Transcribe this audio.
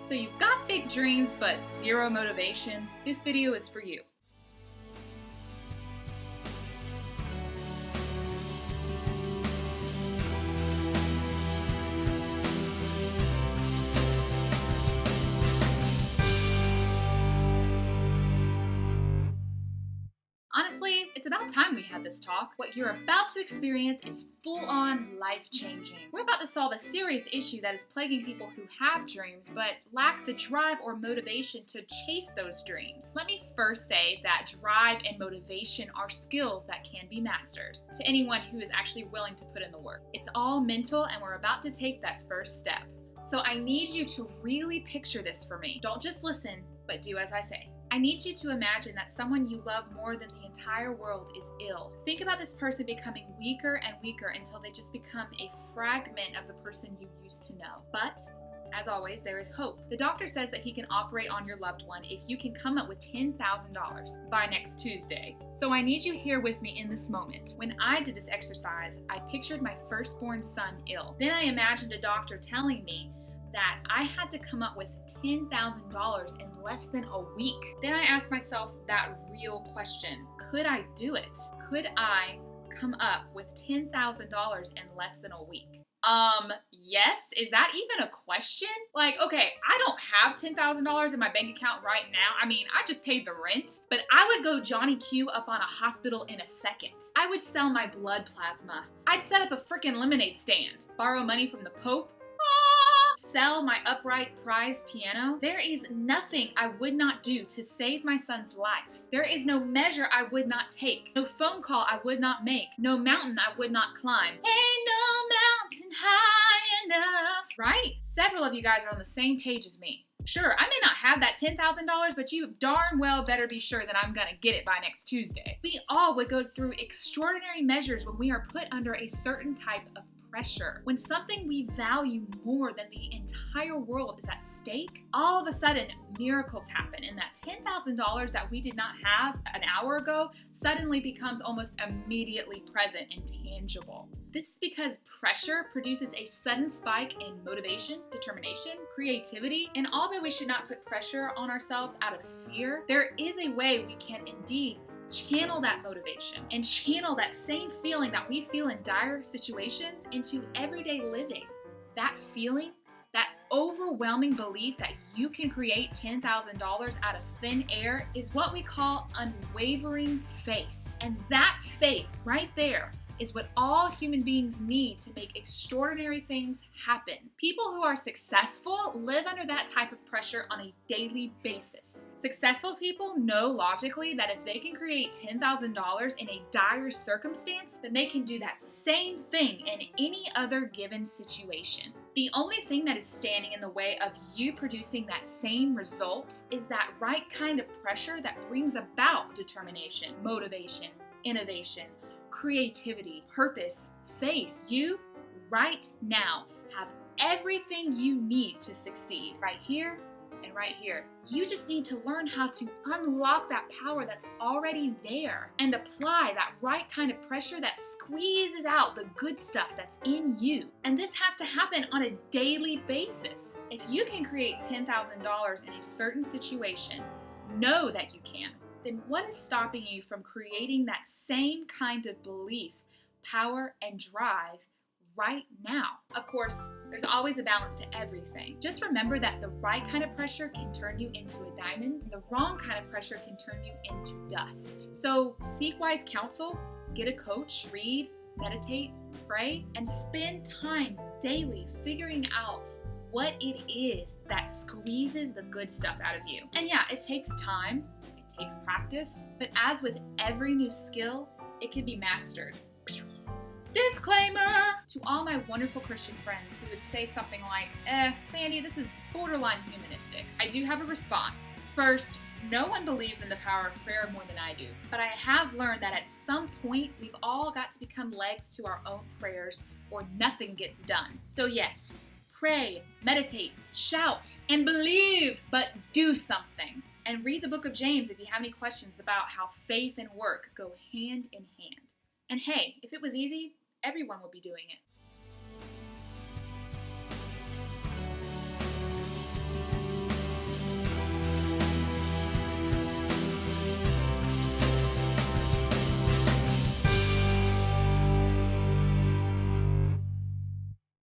So you've got big dreams but zero motivation? This video is for you. Honestly, it's about time we had this talk. What you're about to experience is full-on life-changing. We're about to solve a serious issue that is plaguing people who have dreams but lack the drive or motivation to chase those dreams. Let me first say that drive and motivation are skills that can be mastered to anyone who is actually willing to put in the work. It's all mental, and we're about to take that first step. So I need you to really picture this for me. Don't just listen, but do as I say. I need you to imagine that someone you love more than the entire world is ill. Think about this person becoming weaker and weaker until they just become a fragment of the person you used to know. But, as always, there is hope. The doctor says that he can operate on your loved one if you can come up with $10,000 by next Tuesday. So I need you here with me in this moment. When I did this exercise, I pictured my firstborn son ill. Then I imagined a doctor telling me that I had to come up with $10,000 in less than a week. Then I asked myself that real question. Could I do it? Could I come up with $10,000 in less than a week? Yes? Is that even a question? Like, okay, I don't have $10,000 in my bank account right now. I mean, I just paid the rent, but I would go Johnny Q up on a hospital in a second. I would sell my blood plasma. I'd set up a frickin' lemonade stand, borrow money from the Pope, sell my upright prize piano. There is nothing I would not do to save my son's life. There is no measure I would not take, no phone call I would not make, no mountain I would not climb. Ain't no mountain high enough. Right? Several of you guys are on the same page as me. Sure, I may not have that $10,000, but you darn well better be sure that I'm gonna get it by next Tuesday. We all would go through extraordinary measures when we are put under a certain type of pressure. When something we value more than the entire world is at stake, all of a sudden miracles happen, and that $10,000 that we did not have an hour ago suddenly becomes almost immediately present and tangible. This is because pressure produces a sudden spike in motivation, determination, creativity, and although we should not put pressure on ourselves out of fear, there is a way we can indeed channel that motivation and channel that same feeling that we feel in dire situations into everyday living. That feeling, that overwhelming belief that you can create $10,000 out of thin air is what we call unwavering faith. And that faith right there is what all human beings need to make extraordinary things happen. People who are successful live under that type of pressure on a daily basis. Successful people know logically that if they can create $10,000 in a dire circumstance, then they can do that same thing in any other given situation. The only thing that is standing in the way of you producing that same result is that right kind of pressure that brings about determination, motivation, innovation, creativity, purpose, faith. You, right now, have everything you need to succeed right here and right here. You just need to learn how to unlock that power that's already there and apply that right kind of pressure that squeezes out the good stuff that's in you. And this has to happen on a daily basis. If you can create $10,000 in a certain situation, know that you can. Then what is stopping you from creating that same kind of belief, power, and drive right now? Of course, there's always a balance to everything. Just remember that the right kind of pressure can turn you into a diamond, and the wrong kind of pressure can turn you into dust. So seek wise counsel, get a coach, read, meditate, pray, and spend time daily figuring out what it is that squeezes the good stuff out of you. And yeah, it takes time. Takes practice, but as with every new skill, it can be mastered. Disclaimer! To all my wonderful Christian friends who would say something like, Sandy, this is borderline humanistic, I do have a response. First, no one believes in the power of prayer more than I do, but I have learned that at some point, we've all got to become legs to our own prayers or nothing gets done. So yes, pray, meditate, shout, and believe, but do something. And read the book of James if you have any questions about how faith and work go hand in hand. And hey, if it was easy, everyone would be doing it.